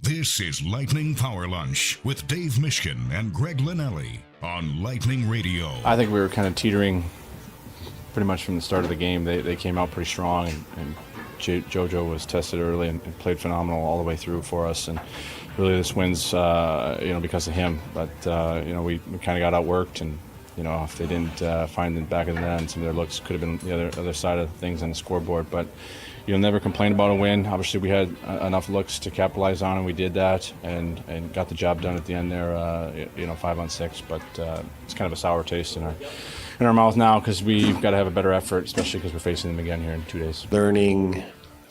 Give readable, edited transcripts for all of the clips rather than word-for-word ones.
This is Lightning Power Lunch with Dave Mishkin and Greg Linnelli on Lightning Radio. I think we were kind of teetering pretty much from the start of the game. They came out pretty strong, and JoJo was tested early and played phenomenal all the way through for us. And really, this win's because of him. But we kind of got outworked, and if they didn't find the back of the net, and some of their looks could have been the other side of things on the scoreboard. But you'll never complain about a win. Obviously, we had enough looks to capitalize on, and we did that, and got the job done at the end there. 5-on-6, but it's kind of a sour taste in our mouth now because we've got to have a better effort, especially because we're facing them again here in 2 days. Learning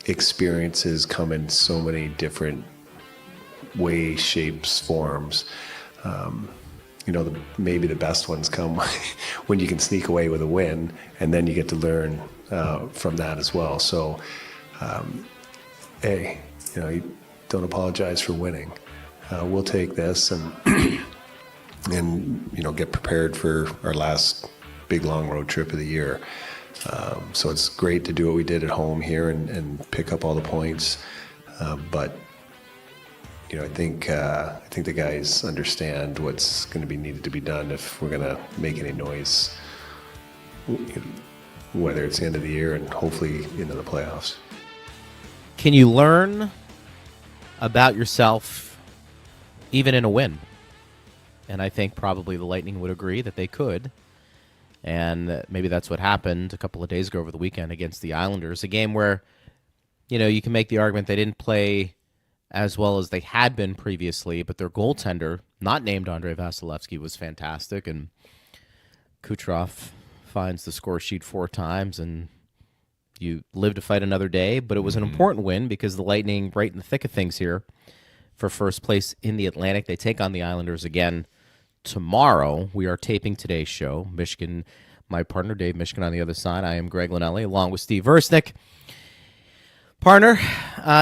experiences come in so many different ways, shapes, forms. Maybe the best ones come when you can sneak away with a win, and then you get to learn from that as well. So, you don't apologize for winning. We'll take this and get prepared for our last big long road trip of the year. So it's great to do what we did at home here and pick up all the points. But I think the guys understand what's going to be needed to be done if we're going to make any noise, whether it's the end of the year and hopefully into the playoffs. Can you learn about yourself even in a win? And I think probably the Lightning would agree that they could. And maybe that's what happened a couple of days ago over the weekend against the Islanders, a game where, you can make the argument they didn't play as well as they had been previously, but their goaltender, not named Andrei Vasilevsky, was fantastic, and Kucherov finds the score sheet 4 times, and you live to fight another day. But it was an important win because the Lightning, right in the thick of things here, for first place in the Atlantic. They take on the Islanders again tomorrow. We are taping today's show. Mishkin, my partner, Dave Mishkin on the other side. I am Greg Linnelli, along with Steve Versnick. Partner,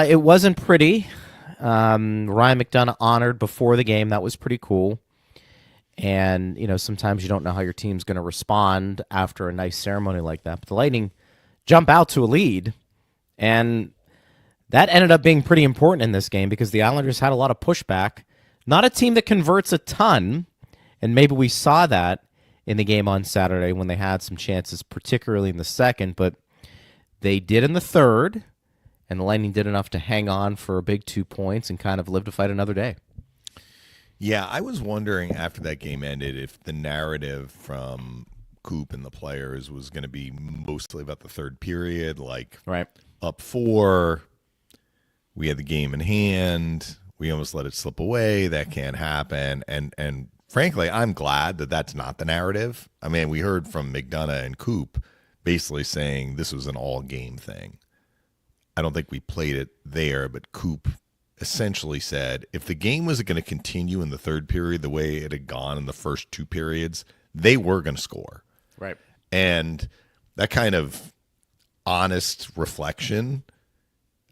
it wasn't pretty. Ryan McDonough honored before the game. That was pretty cool. And, sometimes you don't know how your team's going to respond after a nice ceremony like that. But the Lightning jump out to a lead, and that ended up being pretty important in this game because the Islanders had a lot of pushback. Not a team that converts a ton, and maybe we saw that in the game on Saturday when they had some chances, particularly in the second, but they did in the third, and the Lightning did enough to hang on for a big 2 points and kind of live to fight another day. Yeah, I was wondering after that game ended if the narrative from Coop and the players was going to be mostly about the third period, like right up 4, we had the game in hand, we almost let it slip away, that can't happen, and frankly, I'm glad that that's not the narrative. I mean, we heard from McDonough and Coop basically saying this was an all-game thing. I don't think we played it there, but Coop essentially said if the game was going to continue in the third period the way it had gone in the first 2 periods, they were going to score. Right. And that kind of honest reflection,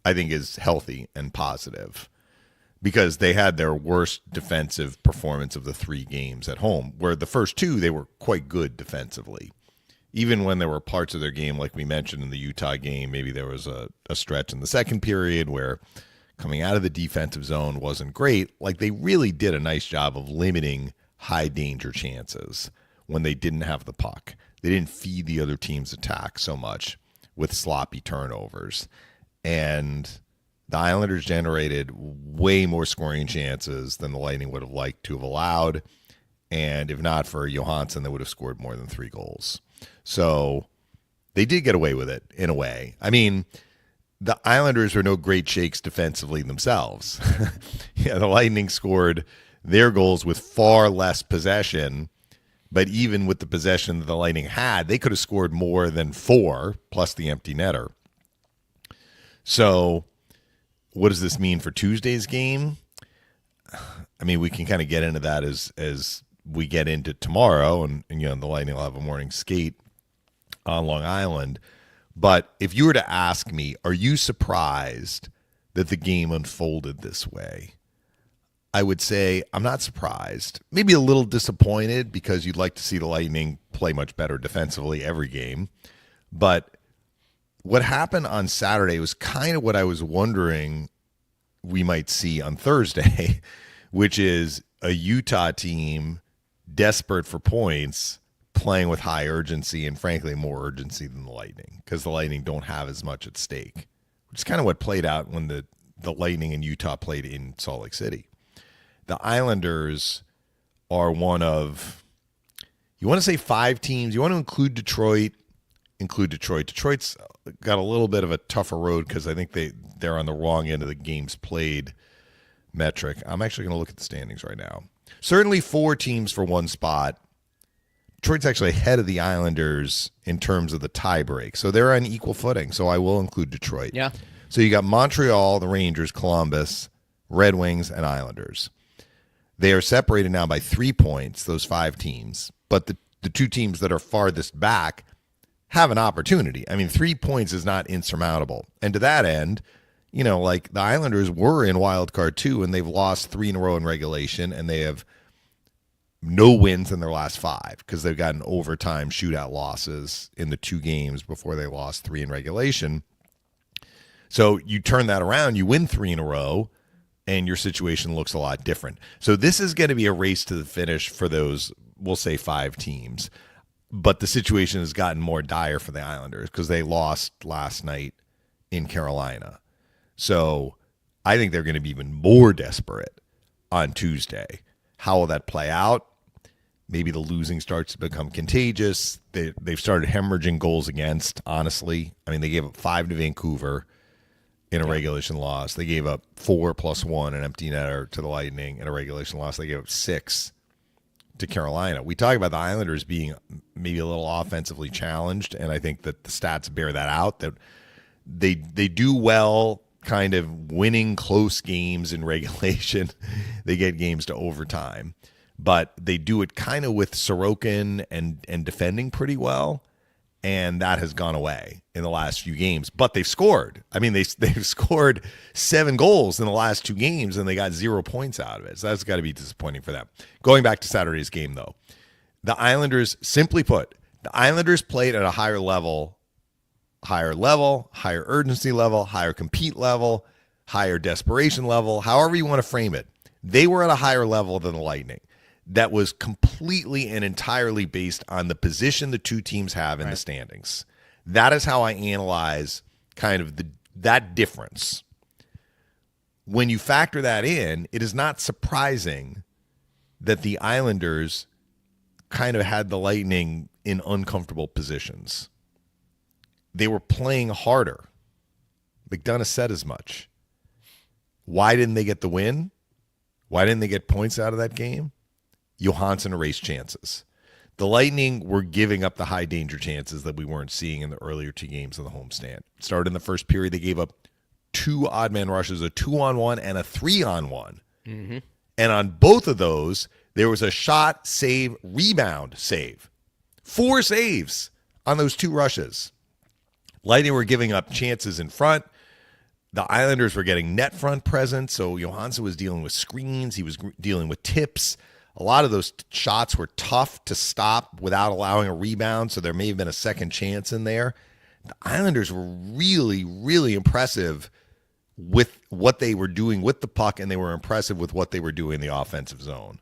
I think, is healthy and positive because they had their worst defensive performance of the 3 games at home, where the first 2, they were quite good defensively. Even when there were parts of their game, like we mentioned in the Utah game, maybe there was a stretch in the second period where coming out of the defensive zone wasn't great. Like, they really did a nice job of limiting high danger chances when they didn't have the puck. They didn't feed the other team's attack so much with sloppy turnovers. And the Islanders generated way more scoring chances than the Lightning would have liked to have allowed. And if not for Johansson, they would have scored more than 3 goals. So they did get away with it in a way. I mean, the Islanders are no great shakes defensively themselves. The Lightning scored their goals with far less possession, but even with the possession that the Lightning had, they could have scored more than 4 plus the empty netter. So what does this mean for Tuesday's game? I mean, we can kind of get into that as we get into tomorrow, and the Lightning will have a morning skate on Long Island. But if you were to ask me, are you surprised that the game unfolded this way? I would say I'm not surprised. Maybe a little disappointed because you'd like to see the Lightning play much better defensively every game. But what happened on Saturday was kind of what I was wondering we might see on Thursday, which is a Utah team desperate for points, playing with high urgency and, frankly, more urgency than the Lightning, because the Lightning don't have as much at stake, which is kind of what played out when the Lightning and Utah played in Salt Lake City. The Islanders are one of, you want to say 5 teams. You want to include Detroit. Detroit's got a little bit of a tougher road because I think they're on the wrong end of the games played metric. I'm actually going to look at the standings right now. Certainly 4 teams for one spot. Detroit's actually ahead of the Islanders in terms of the tie break. So they're on equal footing. So I will include Detroit. Yeah. So you got Montreal, the Rangers, Columbus, Red Wings, and Islanders. They are separated now by 3 points, those 5 teams. But the 2 teams that are farthest back have an opportunity. I mean, 3 points is not insurmountable. And to that end, you know, like the Islanders were in wild card 2, and they've lost 3 in a row in regulation, and they have no wins in their last 5 because they've gotten overtime shootout losses in the 2 games before they lost 3 in regulation. So you turn that around, you win 3 in a row, and your situation looks a lot different. So this is going to be a race to the finish for those, we'll say, 5 teams. But the situation has gotten more dire for the Islanders because they lost last night in Carolina. So I think they're going to be even more desperate on Tuesday. How will that play out? Maybe the losing starts to become contagious. They've started hemorrhaging goals against, honestly. I mean, they gave up 5 to Vancouver in a regulation loss. They gave up 4 + 1, an empty netter, to the Lightning in a regulation loss. They gave up 6 to Carolina. We talk about the Islanders being maybe a little offensively challenged, and I think that the stats bear that out, that they do well kind of winning close games in regulation. They get games to overtime, but they do it kind of with Sorokin and defending pretty well, and that has gone away in the last few games. But they've scored. I mean, they've scored 7 goals in the last 2 games, and they got 0 points out of it. So that's got to be disappointing for them. Going back to Saturday's game, though, the Islanders, simply put, the Islanders played at a higher urgency level, higher compete level, higher desperation level, however you want to frame it. They were at a higher level than the Lightning. That was completely and entirely based on the position the 2 teams have in the standings. That is how I analyze kind of that difference. When you factor that in, it is not surprising that the Islanders kind of had the Lightning in uncomfortable positions. They were playing harder. McDonough said as much. Why didn't they get the win? Why didn't they get points out of that game? Johansson erased chances. The Lightning were giving up the high danger chances that we weren't seeing in the earlier 2 games of the homestand. Started in the first period, they gave up 2 odd man rushes, a 2-on-1 and a 3-on-1. Mm-hmm. And on both of those, there was a shot, save, rebound, save. 4 saves on those 2 rushes. Lightning were giving up chances in front. The Islanders were getting net front presence, so Johansson was dealing with screens. He was dealing with tips. A lot of those shots were tough to stop without allowing a rebound, so there may have been a second chance in there. The Islanders were really, really impressive with what they were doing with the puck, and they were impressive with what they were doing in the offensive zone.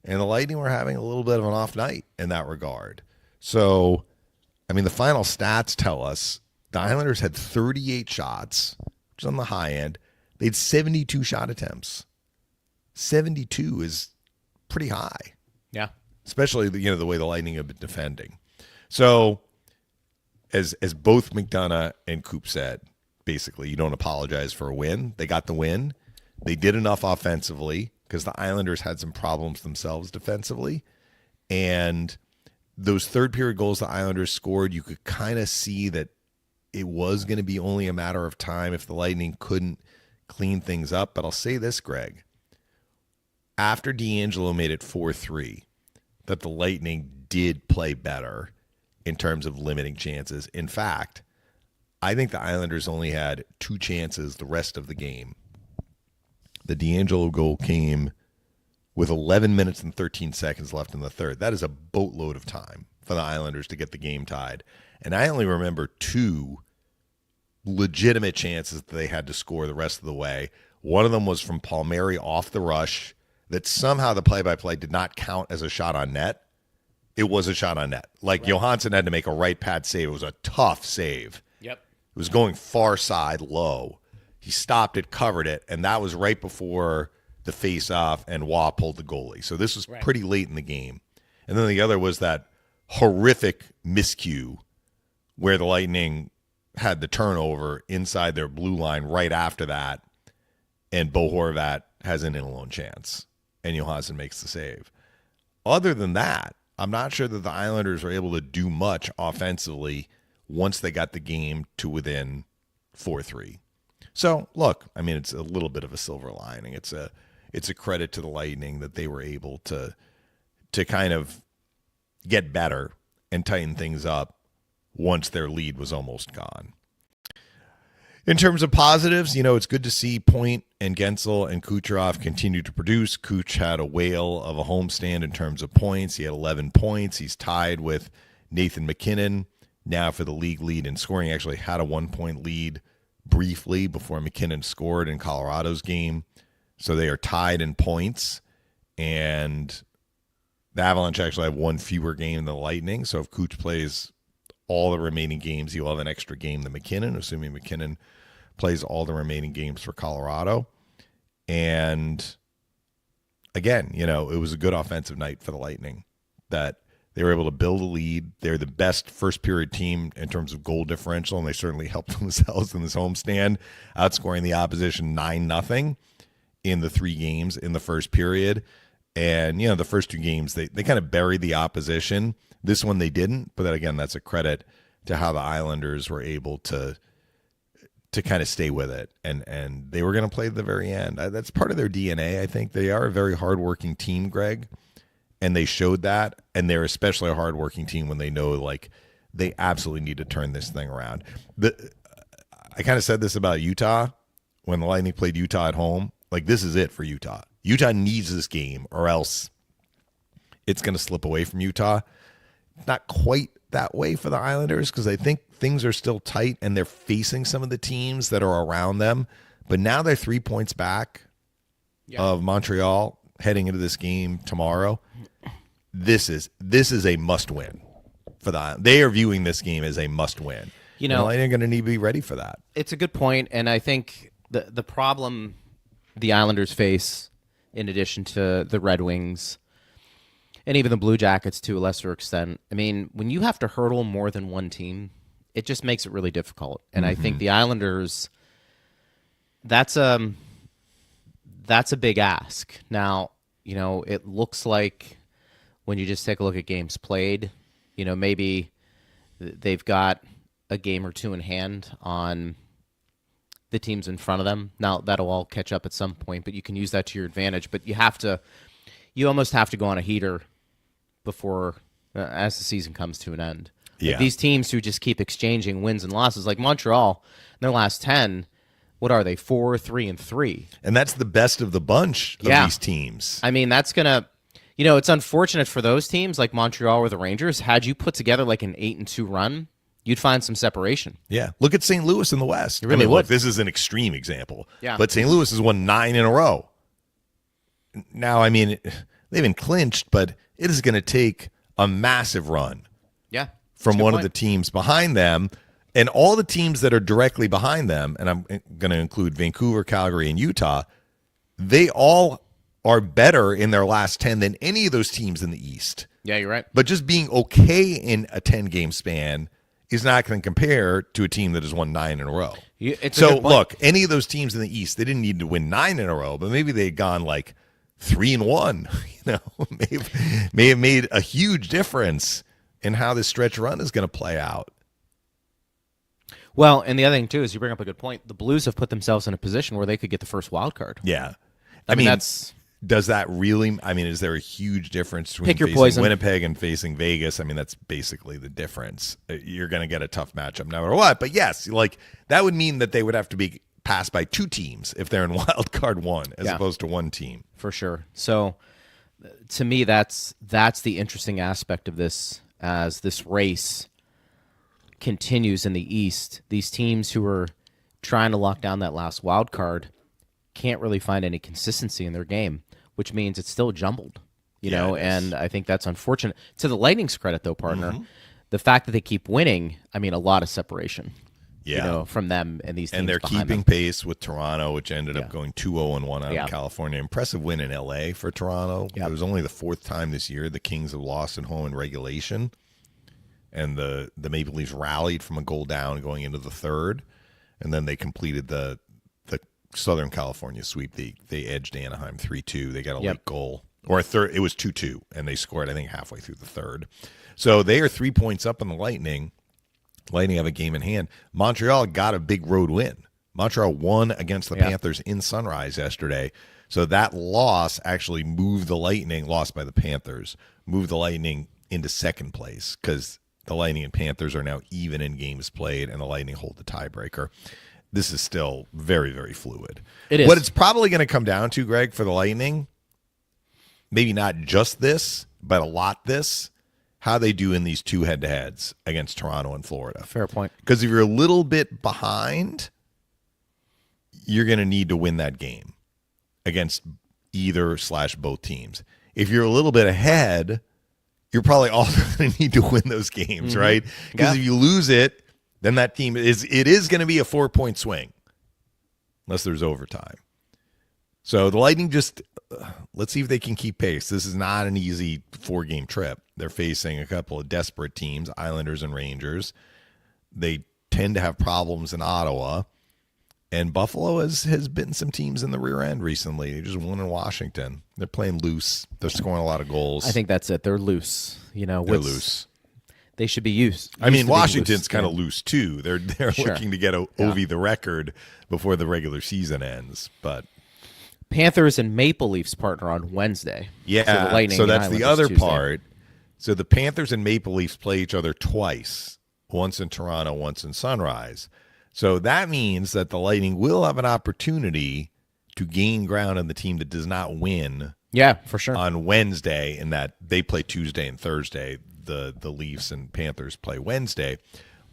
And the Lightning were having a little bit of an off night in that regard. So, I mean, the final stats tell us the Islanders had 38 shots, which is on the high end. They had 72 shot attempts. 72 is pretty high. Yeah. Especially the way the Lightning have been defending. So as both McDonough and Coop said, basically, you don't apologize for a win. They got the win. They did enough offensively because the Islanders had some problems themselves defensively. And those third period goals the Islanders scored, you could kind of see that it was going to be only a matter of time if the Lightning couldn't clean things up. But I'll say this, Greg. After D'Angelo made it 4-3, that the Lightning did play better in terms of limiting chances. In fact, I think the Islanders only had 2 chances the rest of the game. The D'Angelo goal came with 11 minutes and 13 seconds left in the third. That is a boatload of time for the Islanders to get the game tied. And I only remember 2 legitimate chances that they had to score the rest of the way. One of them was from Palmieri off the rush that somehow the play-by-play did not count as a shot on net. It was a shot on net. Like, Johansson had to make a right pad save. It was a tough save. Yep. It was going far side low. He stopped it, covered it, and that was right before the face-off and Waugh pulled the goalie. So this was pretty late in the game. And then the other was that horrific miscue where the Lightning had the turnover inside their blue line right after that, and Bo Horvat has an in-alone chance, and Johansson makes the save. Other than that, I'm not sure that the Islanders were able to do much offensively once they got the game to within 4-3. So, look, I mean, it's a little bit of a silver lining. It's a credit to the Lightning that they were able to kind of get better and tighten things up once their lead was almost gone. In terms of positives, it's good to see Point and Gensel and Kucherov continue to produce. Kuch had a whale of a homestand in terms of points. He had 11 points. He's tied with Nathan McKinnon now for the league lead in scoring. He actually had a 1-point lead briefly before McKinnon scored in Colorado's game. So they are tied in points. And the Avalanche actually have one fewer game than the Lightning. So if Kuch plays all the remaining games, he'll have an extra game than McKinnon, assuming McKinnon plays all the remaining games for Colorado. And again, it was a good offensive night for the Lightning that they were able to build a lead. They're the best first period team in terms of goal differential, and they certainly helped themselves in this homestand, outscoring the opposition 9-0 in the 3 games in the first period. And, the first 2 games, they kind of buried the opposition. This one they didn't, but then again, that's a credit to how the Islanders were able to kind of stay with it. And they were going to play to the very end. That's part of their DNA, I think. They are a very hardworking team, Greg, and they showed that. And they're especially a hardworking team when they know, like, they absolutely need to turn this thing around. I kind of said this about Utah when the Lightning played Utah at home. Like, this is it for Utah. Utah needs this game or else it's going to slip away from Utah. Not quite that way for the Islanders because I think things are still tight and they're facing some of the teams that are around them. But now they're 3 points back of Montreal heading into this game tomorrow. This is a must-win for the. They are viewing this game as a must-win. The Lightning are going to need to be ready for that. It's a good point, and I think the problem the Islanders face, in addition to the Red Wings and even the Blue Jackets to a lesser extent, I mean, when you have to hurdle more than one team, it just makes it really difficult. And I think the Islanders, that's a big ask. Now, it looks like when you just take a look at games played, maybe they've got a game or two in hand on the teams in front of them. Now, that'll all catch up at some point, but you can use that to your advantage. But you almost have to go on a heater before, as the season comes to an end. Yeah. Like these teams who just keep exchanging wins and losses, like Montreal, in their last 10, what are they, 4-3-3? And that's the best of the bunch of these teams. I mean, that's going to, it's unfortunate for those teams like Montreal or the Rangers. Had you put together like an 8-2 run, you'd find some separation. Yeah. Look at St. Louis in the West. You really would. Look, this is an extreme example. Yeah. But St. Louis has won 9 in a row. Now, I mean, they've been clinched, but it is going to take a massive run. Yeah. From one of the teams behind them. And all the teams that are directly behind them, and I'm going to include Vancouver, Calgary, and Utah, they all are better in their last 10 than any of those teams in the East. Yeah, you're right. But just being okay in a 10-game span is not going to compare to a team that has won 9 in a row. So, look, any of those teams in the East, they didn't need to win 9 in a row, but maybe they had gone like 3-1. May have made a huge difference in how this stretch run is going to play out. Well, and the other thing, too, is you bring up a good point. The Blues have put themselves in a position where they could get the first wild card. Yeah. I mean, that's... Does that really... I mean, is there a huge difference between Pick your facing poison. Winnipeg and facing Vegas? I mean, that's basically the difference. You're going to get a tough matchup no matter what. But yes, like that would mean that they would have to be passed by 2 teams if they're in wild card 1 as opposed to 1 team. For sure. So, to me, that's the interesting aspect of this, as this race continues in the East, these teams who are trying to lock down that last wild card can't really find any consistency in their game, which means it's still jumbled, you know, and I think that's unfortunate. To the Lightning's credit, though, partner, the fact that they keep winning, I mean, a lot of separation, you know, from them and these teams. And they're keeping them. pace with Toronto, which ended up going 2-0-1 out of California. Impressive win in LA for Toronto. It was only the 4th time this year the Kings have lost at home in regulation. And the Maple Leafs rallied from a goal down going into the 3rd. And then they completed the Southern California sweep. They edged Anaheim 3-2. They got a late goal. Or a third. It was 2-2. And they scored, I think, halfway through the 3rd. So they are 3 points up on the Lightning. Lightning have a game in hand. Montreal got a big road win. Montreal won against the Panthers in Sunrise yesterday. So that loss actually moved the Lightning, lost by the Panthers, moved the Lightning into 2nd place because the Lightning and Panthers are now even in games played, and the Lightning hold the tiebreaker. This is still very, very fluid. It is. What it's probably going to come down to, Greg, for the Lightning, maybe not just this, but a lot this, how they do in these 2 head-to-heads against Toronto and Florida. Fair point. Because if you're a little bit behind, you're going to need to win that game against either/both teams. If you're a little bit ahead, you're probably also going to need to win those games, right? Because if you lose it, then that team is going to be a 4-point swing unless there's overtime. So the Lightning just let's see if they can keep pace. This is not an easy 4-game trip. They're facing a couple of desperate teams, Islanders and Rangers. They tend to have problems in Ottawa. And Buffalo has bitten some teams in the rear end recently. They just won in Washington. They're playing loose. They're scoring a lot of goals. I think that's it. They're loose. You know, they're loose. They should be used. I mean, Washington's kind of loose too. They're Sure. looking to get Ovi the record before the regular season ends. But Panthers and Maple Leafs partner on Wednesday. Yeah, the Lightning so that's and the Islanders other Tuesday. part. So the Panthers and Maple Leafs play each other twice, once in Toronto, once in Sunrise. So that means that the Lightning will have an opportunity to gain ground on the team that does not win. Yeah, for sure. On Wednesday, in that they play Tuesday and Thursday. The Leafs and Panthers play Wednesday,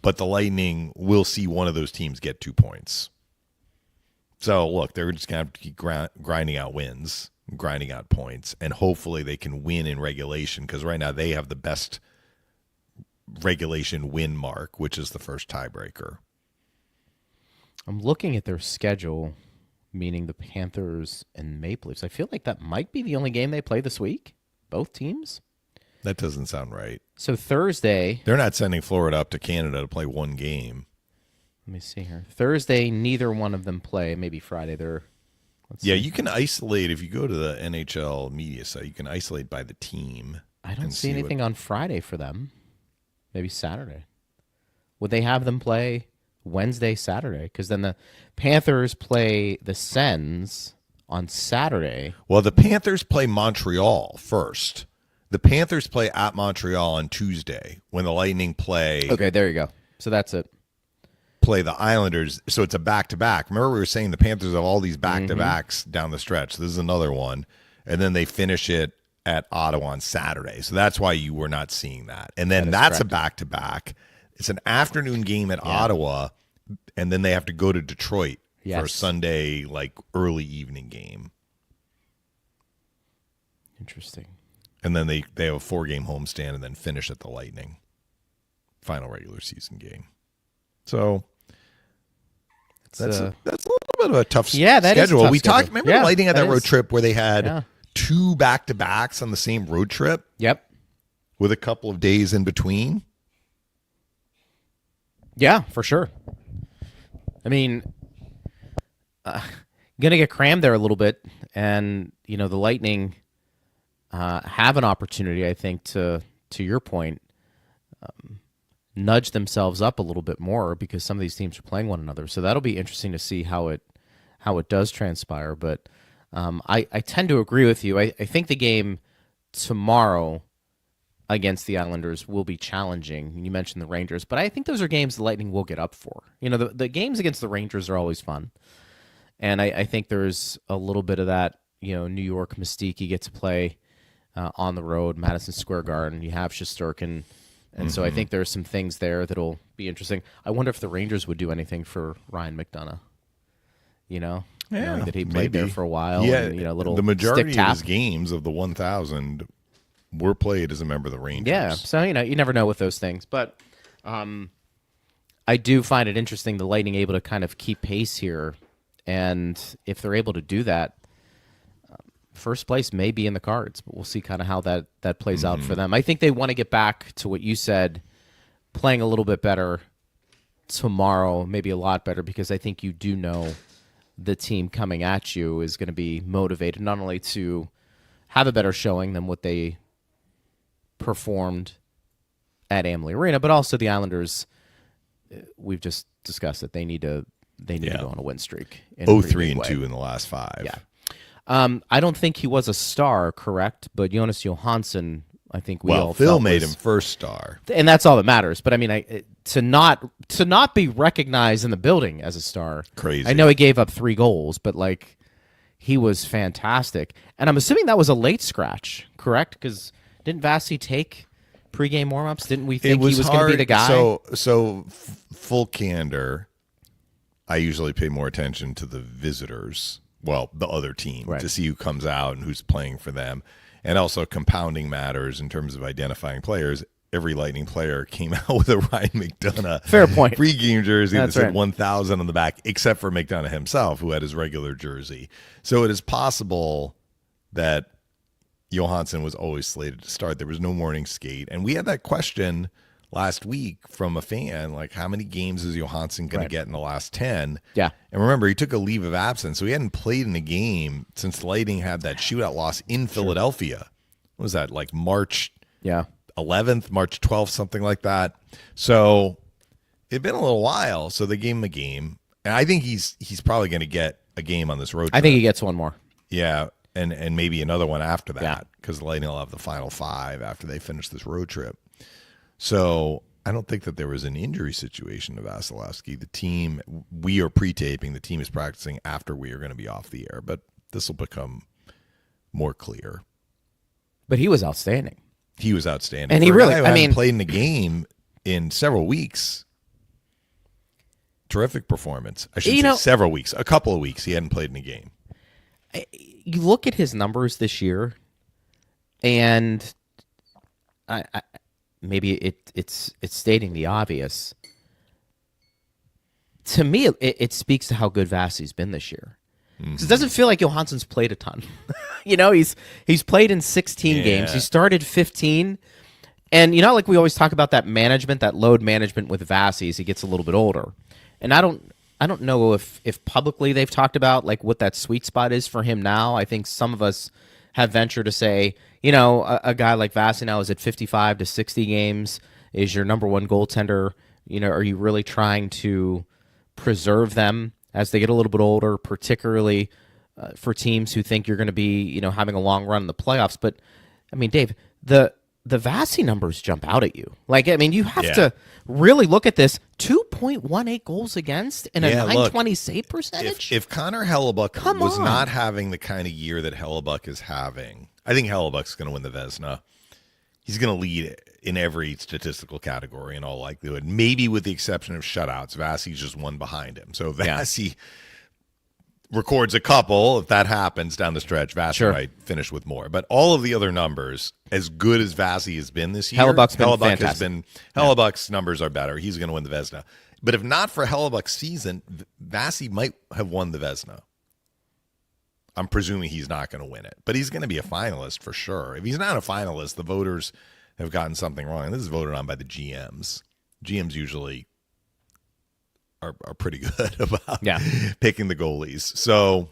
but the Lightning will see one of those teams get 2 points. So look, they're just going to have to keep grinding out wins, grinding out points, and hopefully they can win in regulation because right now they have the best regulation win mark, which is the first tiebreaker. I'm looking at their schedule, meaning the Panthers and Maple Leafs. I feel like that might be the only game they play this week, both teams. That doesn't sound right. So Thursday... They're not sending Florida up to Canada to play one game. Let me see here. Thursday, neither one of them play. Maybe Friday. You can isolate. If you go to the NHL media site, you can isolate by the team. I don't see anything on Friday for them. Maybe Saturday. Would they have them play Wednesday, Saturday? Because then the Panthers play the Sens on Saturday. Well, the Panthers play Montreal first. The Panthers play at Montreal on Tuesday when the Lightning play. Okay, there you go. So that's it. Play the Islanders. So it's a back-to-back. Remember we were saying the Panthers have all these back-to-backs down the stretch. This is another one. And then they finish it at Ottawa on Saturday. So that's why you were not seeing that. And then that's a back-to-back. It's an afternoon game at Ottawa, and then they have to go to Detroit for a Sunday, like, early evening game. Interesting. And then they have a 4-game homestand and then finish at the Lightning. Final regular season game. So that's a little bit of a tough schedule. Is a tough we schedule. talked. Remember the Lightning had that road trip where they had Yeah. 2 back-to-backs on the same road trip? Yep. With a couple of days in between? Yeah, for sure. I mean, going to get crammed there a little bit. And, you know, the Lightning have an opportunity, I think, to your point, nudge themselves up a little bit more because some of these teams are playing one another. So that'll be interesting to see how it does transpire. But I tend to agree with you. I think the game tomorrow against the Islanders will be challenging. You mentioned the Rangers, but I think those are games the Lightning will get up for. You know, the games against the Rangers are always fun. And I think there's a little bit of that, you know, New York mystique. You get to play on the road, Madison Square Garden. You have Shesterkin, And so I think there are some things there that'll be interesting. I wonder if the Rangers would do anything for Ryan McDonough. Knowing that he played there for a while. Yeah, and, little the majority stick of tap. his games of the 1,000 were played as a member of the Rangers. Yeah, so you never know with those things, but I do find it interesting the Lightning able to kind of keep pace here, and if they're able to do that, first place may be in the cards, but we'll see kind of how that plays out for them. I think they want to get back to what you said, playing a little bit better tomorrow, maybe a lot better, because I think you do know the team coming at you is going to be motivated not only to have a better showing than what they performed at Amalie Arena, but also the Islanders. We've just discussed that they need to go on a win streak. 0-3-2 in the last 5. Yeah. I don't think he was a star, correct? But Jonas Johansson, I think all Phil felt made was, him first star, and that's all that matters. But I mean, to not be recognized in the building as a star, crazy. I know he gave up 3 goals, but he was fantastic. And I'm assuming that was a late scratch, correct? Because didn't Vasi take pregame warmups? Didn't we think he was going to be the guy? So full candor, I usually pay more attention to the visitors, the other team, right, to see who comes out and who's playing for them. And also compounding matters in terms of identifying players. Every Lightning player came out with a Ryan McDonough fair point pregame jersey that said right. 1,000 on the back, except for McDonough himself, who had his regular jersey. So it is possible that Johansson was always slated to start. There was no morning skate. And we had that question last week from a fan, how many games is Johansson going to get in the last 10? Yeah. And remember, he took a leave of absence, so he hadn't played in a game since the Lightning had that shootout loss in Philadelphia. What was that, March 11th, March 12th, something like that? So it'd been a little while, so they gave him a game. And I think he's probably going to get a game on this road trip. I think he gets one more. Yeah, and maybe another one after that, because the Lightning will have the final 5 after they finish this road trip. So I don't think that there was an injury situation to Vasilevsky. The team, we are pre-taping. The team is practicing after we are going to be off the air, but this will become more clear. But he was outstanding. He was outstanding. And For he a really, guy who I hadn't mean, played in the game in several weeks. Terrific performance. I should say several weeks. A couple of weeks he hadn't played in a game. You look at his numbers this year, and I maybe it's stating the obvious. To me, it speaks to how good Vasi's been this year. Because it doesn't feel like Johansson's played a ton. He's played in 16 games. He started 15. And like we always talk about that management, that load management with Vasi as he gets a little bit older. And I don't know if publicly they've talked about what that sweet spot is for him now. I think some of us have ventured to say, a guy like Vasi now is at 55 to 60 games, is your number one goaltender. Are you really trying to preserve them as they get a little bit older, particularly for teams who think you're going to be, having a long run in the playoffs? But I mean, Dave, the Vasi numbers jump out at you. You have to really look at this. 2.18 goals against and a 920 save percentage. If Connor Hellebuck was not having the kind of year that Hellebuck is having, I think Hellebuck's going to win the Vezina. He's going to lead in every statistical category in all likelihood, maybe with the exception of shutouts. Vasi's just one behind him. So Vasi records a couple. If that happens down the stretch, Vasi might finish with more. But all of the other numbers, as good as Vasi has been this year, Hellebuck's numbers are better. He's going to win the Vezina. But if not for Hellebuck's season, Vasi might have won the Vezina. I'm presuming he's not going to win it, but he's going to be a finalist for sure. If he's not a finalist, the voters have gotten something wrong. And this is voted on by the GMs. GMs usually are pretty good about picking the goalies. So,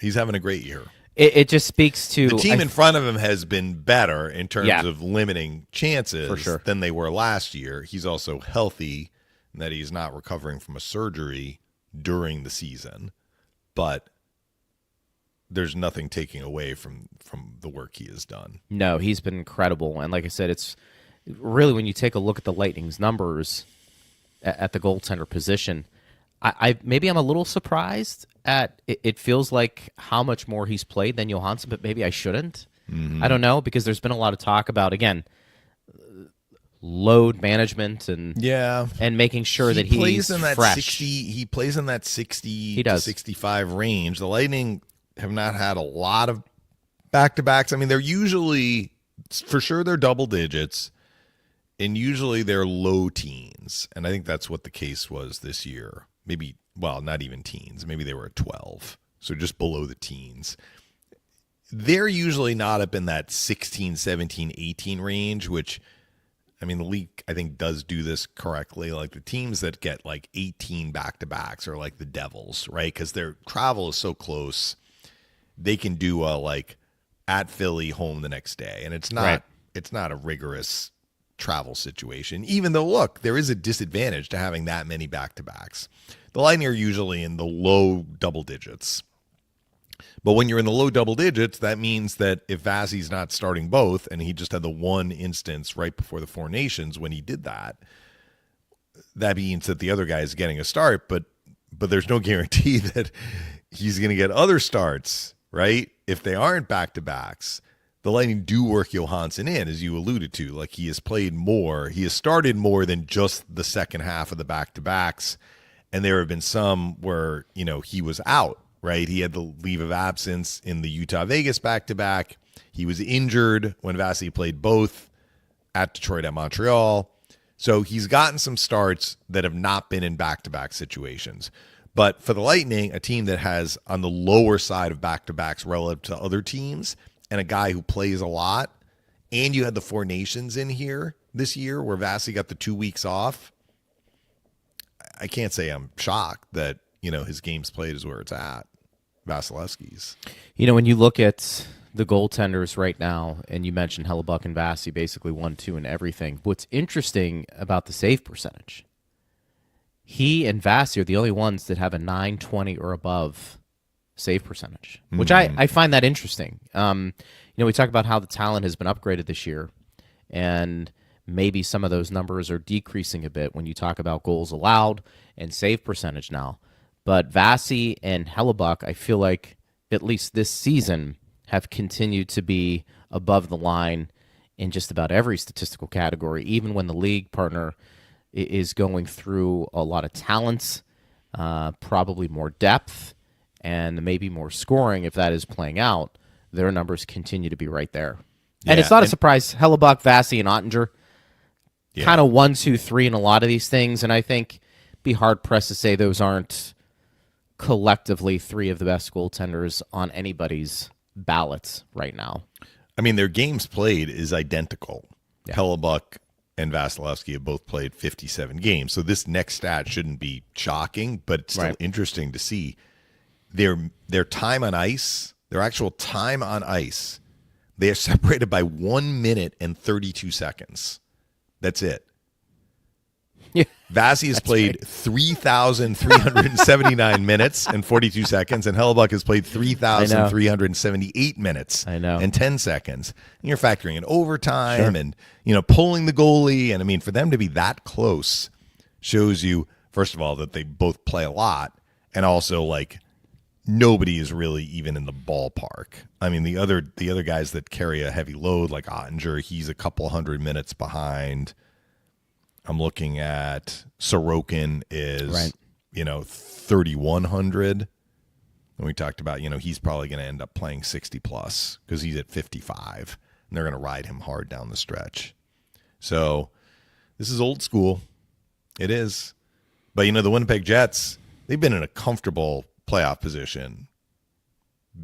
he's having a great year. It just speaks to the team in front of him has been better in terms of limiting chances than they were last year. He's also healthy in that he's not recovering from a surgery during the season. But there's nothing taking away from the work he has done. No, he's been incredible. And like I said, it's really when you take a look at the Lightning's numbers at the goaltender position, maybe I'm a little surprised at it feels like how much more he's played than Johansson, but maybe I shouldn't. I don't know, because there's been a lot of talk about, again, load management and making sure that he's fresh. He plays in that 60 to 65 range. The Lightning have not had a lot of back-to-backs. I mean, they're usually, for sure, they're double digits, and usually they're low teens. And I think that's what the case was this year. Maybe, well, not even teens. Maybe they were at 12, so just below the teens. They're usually not up in that 16, 17, 18 range, which, I mean, the league, I think, does do this correctly. Like the teams that get like 18 back-to-backs are like the Devils, right? Because their travel is so close. They can do a like at Philly, home the next day. And it's not a rigorous travel situation, even though, look, there is a disadvantage to having that many back-to-backs. The Lightning are usually in the low double digits. But when you're in the low double digits, that means that if Vazzy's not starting both, and he just had the one instance right before the Four Nations when he did that, that means that the other guy is getting a start, but there's no guarantee that he's going to get other starts, right? If they aren't back-to-backs. The Lightning do work Johansson in, as you alluded to. Like, he has played more. He has started more than just the second half of the back-to-backs, and there have been some where, you know, he was out. Right, he had the leave of absence in the Utah-Vegas back-to-back. He was injured when Vasi played both at Detroit and Montreal. So he's gotten some starts that have not been in back-to-back situations. But for the Lightning, a team that has on the lower side of back-to-backs relative to other teams, and a guy who plays a lot, and you had the Four Nations in here this year where Vasi got the 2 weeks off, I can't say I'm shocked that, you know, his games played is where it's at. Vasilevsky's. You know, when you look at the goaltenders right now, and you mentioned Hellebuck and Vasi, basically 1-2 in everything, what's interesting about the save percentage, he and Vasi are the only ones that have a .920 or above save percentage, which I find that interesting. You know, we talk about how the talent has been upgraded this year, and maybe some of those numbers are decreasing a bit when you talk about goals allowed and save percentage now. But Vasi and Hellebuck, I feel like, at least this season, have continued to be above the line in just about every statistical category, even when the league partner is going through a lot of talents, probably more depth, and maybe more scoring if that is playing out. Their numbers continue to be right there. And it's not a surprise. Hellebuck, Vasi, and Ottinger, kind of 1, 2, 3 in a lot of these things, and I think be hard-pressed to say those aren't collectively three of the best goaltenders on anybody's ballots right now. I mean, their games played is identical. Yeah. Hellebuck and Vasilevsky have both played 57 games. So this next stat shouldn't be shocking, but it's still interesting to see their time on ice, their actual time on ice. They are separated by 1 minute and 32 seconds. That's it. Yeah, Vasi has played 3,379 minutes and 42 seconds, and Hellebuck has played 3,378 minutes and 10 seconds. And you're factoring in overtime and, you know, pulling the goalie. And, I mean, for them to be that close shows you, first of all, that they both play a lot, and also, like, nobody is really even in the ballpark. I mean, the other guys that carry a heavy load, like Ottinger, he's a couple hundred minutes behind. I'm looking at Sorokin is, you know, 3,100. And we talked about, you know, he's probably going to end up playing 60 plus because he's at 55, and they're going to ride him hard down the stretch. So this is old school. It is. But, you know, the Winnipeg Jets, they've been in a comfortable playoff position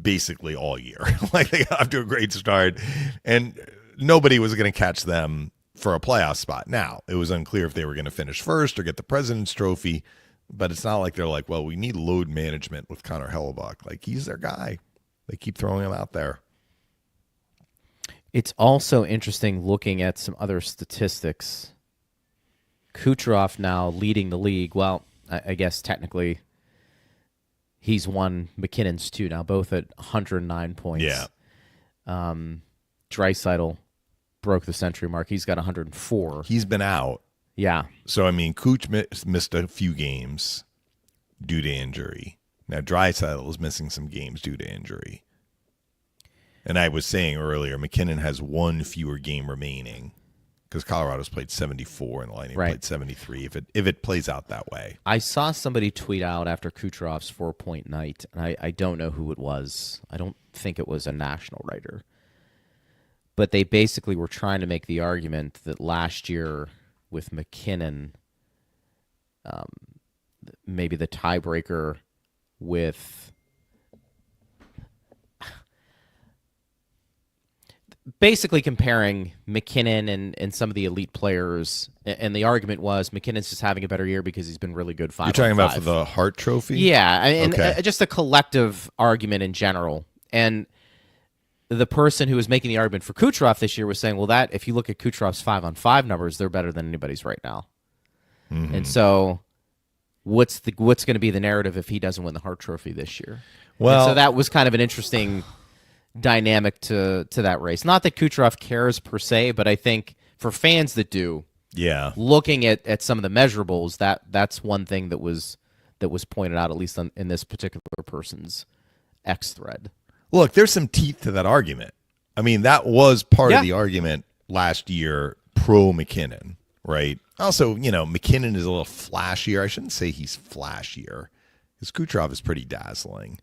basically all year. Like, they got off to a great start, and nobody was going to catch them for a playoff spot. Now, it was unclear if they were going to finish first or get the President's Trophy, but it's not like they're like, well, we need load management with Connor Hellebuck. Like, he's their guy. They keep throwing him out there. It's also interesting looking at some other statistics. Kucherov now leading the league. Well, I guess technically he's won McKinnon's too now, both at 109 points. Yeah. Draisaitl broke the century mark. He's got 104. He's been out. Yeah. So, I mean, Kuch missed a few games due to injury. Now, Draisaitl is missing some games due to injury. And I was saying earlier, McKinnon has one fewer game remaining because Colorado's played 74 and the Lightning Right. played 73. If it plays out that way, I saw somebody tweet out after Kucherov's 4-point night, and I don't know who it was. I don't think it was a national writer. But they basically were trying to make the argument that last year with McKinnon, maybe the tiebreaker with basically comparing McKinnon and some of the elite players, and the argument was McKinnon's just having a better year because he's been really good 5 you're talking on about 5. for the Hart Trophy. Yeah, and Okay. just a collective argument in general. And the person who was making the argument for Kucherov this year was saying, well, that if you look at Kucherov's 5-on-5 numbers, they're better than anybody's right now. Mm-hmm. And so what's going to be the narrative if he doesn't win the Hart Trophy this year? Well, And so that was kind of an interesting dynamic to that race. Not that Kucherov cares per se, but I think for fans that do, yeah. looking at some of the measurables, that's one thing that was pointed out, at least in this particular person's X thread. Look, there's some teeth to that argument. I mean, that was part Yeah. of the argument last year pro McKinnon, right? Also, McKinnon is a little flashier. I shouldn't say he's flashier, because Kucherov is pretty dazzling.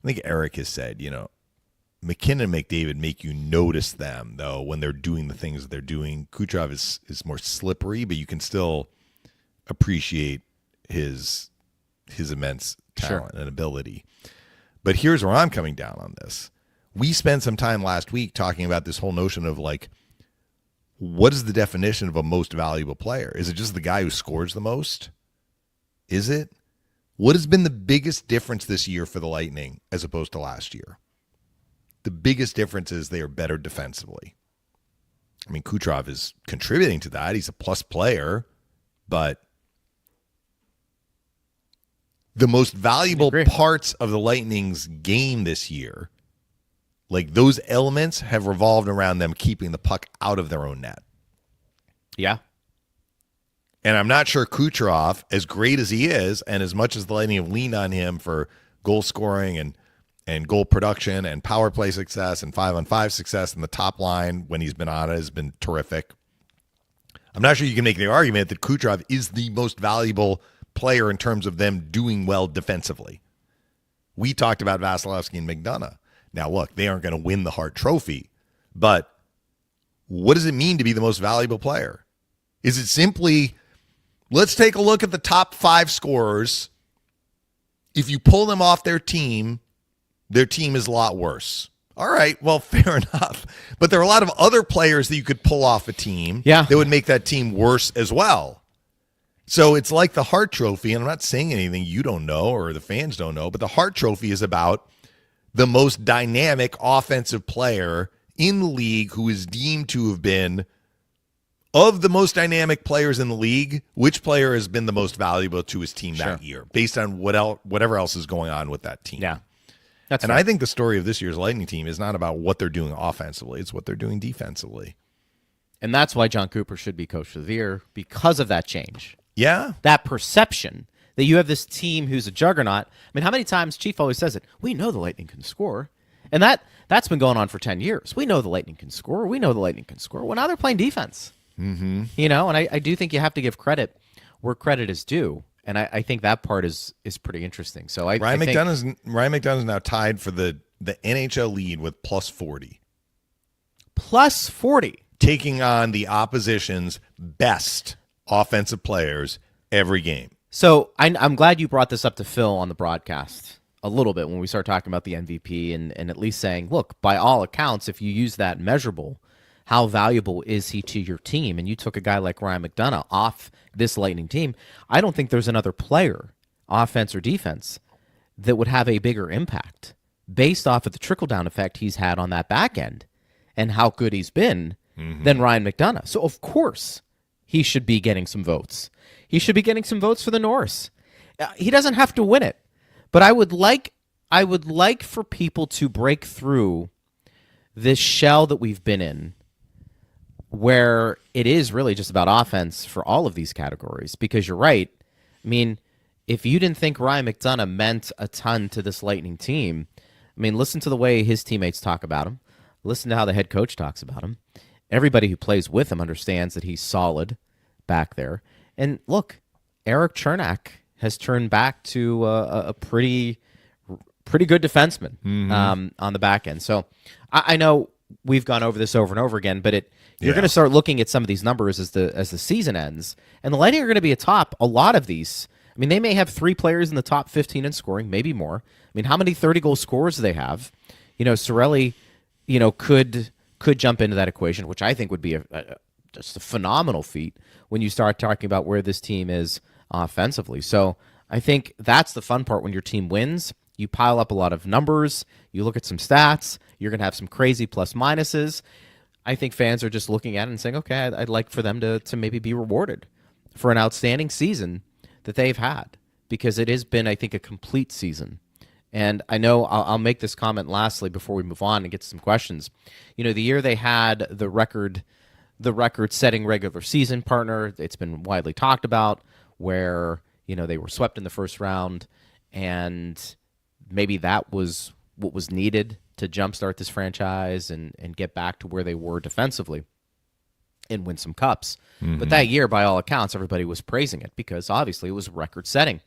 I think Eric has said, McKinnon and McDavid make you notice them, though, when they're doing the things that they're doing. Kucherov is more slippery, but you can still appreciate his immense talent and ability. But here's where I'm coming down on this. We spent some time last week talking about this whole notion of, like, what is the definition of a most valuable player? Is it just the guy who scores the most? Is it? What has been the biggest difference this year for the Lightning as opposed to last year? The biggest difference is they are better defensively. I mean, Kucherov is contributing to that. He's a plus player, but the most valuable parts of the Lightning's game this year, like those elements, have revolved around them keeping the puck out of their own net. Yeah. And I'm not sure Kucherov, as great as he is, and as much as the Lightning have leaned on him for goal scoring and goal production and power play success and 5-on-5 success, and the top line when he's been on it has been terrific. I'm not sure you can make the argument that Kucherov is the most valuable player in terms of them doing well defensively. We talked about Vasilevsky and McDonough. Now, look, they aren't going to win the Hart Trophy, but what does it mean to be the most valuable player? Is it simply, let's take a look at the top 5 scorers. If you pull them off their team is a lot worse. All right, well, fair enough. But there are a lot of other players that you could pull off a team that would make that team worse as well. So it's like the Hart Trophy, and I'm not saying anything you don't know or the fans don't know, but the Hart Trophy is about the most dynamic offensive player in the league who is deemed to have been, of the most dynamic players in the league, which player has been the most valuable to his team that year, based on whatever else is going on with that team. Yeah. That's and fair. I think the story of this year's Lightning team is not about what they're doing offensively, it's what they're doing defensively. And that's why John Cooper should be coach of the year, because of that change. Yeah. That perception that you have this team who's a juggernaut. I mean, how many times Chief always says it? We know the Lightning can score. And that's been going on for 10 years. We know the Lightning can score. We know the Lightning can score. Well, now they're playing defense. Mm-hmm. And I do think you have to give credit where credit is due. And I think that part is pretty interesting. So Ryan McDonough is now tied for the NHL lead with plus 40. Plus 40. Taking on the opposition's best offensive players every game. So I'm glad you brought this up to Phil on the broadcast a little bit when we start talking about the MVP and at least saying, look, by all accounts, if you use that measurable, how valuable is he to your team? And you took a guy like Ryan McDonough off this Lightning team. I don't think there's another player, offense or defense, that would have a bigger impact based off of the trickle-down effect he's had on that back end and how good he's been than Ryan McDonough. So, of course, he should be getting some votes. He should be getting some votes for the Norris. He doesn't have to win it, but I would like for people to break through this shell that we've been in, where it is really just about offense for all of these categories. Because you're right. I mean, if you didn't think Ryan McDonough meant a ton to this Lightning team, I mean, listen to the way his teammates talk about him. Listen to how the head coach talks about him. everybody who plays with him understands that he's solid back there. And look, Eric Chernak has turned back to a pretty good defenseman on the back end. So I know we've gone over this over and over again, but you're going to start looking at some of these numbers as the season ends, and the Lightning are going to be atop a lot of these. I mean, they may have 3 players in the top 15 in scoring, maybe more. I mean, how many 30-goal scorers do they have? Cirelli, could jump into that equation, which I think would be just a phenomenal feat when you start talking about where this team is offensively. So I think that's the fun part when your team wins. You pile up a lot of numbers. You look at some stats. You're going to have some crazy plus minuses. I think fans are just looking at it and saying, okay, I'd like for them to maybe be rewarded for an outstanding season that they've had, because it has been, I think, a complete season. And I know I'll make this comment lastly before we move on and get to some questions. The year they had the record-setting regular season partner, it's been widely talked about, where they were swept in the first round, and maybe that was what was needed to jumpstart this franchise and get back to where they were defensively and win some cups. But that year, by all accounts, everybody was praising it because obviously it was record-setting.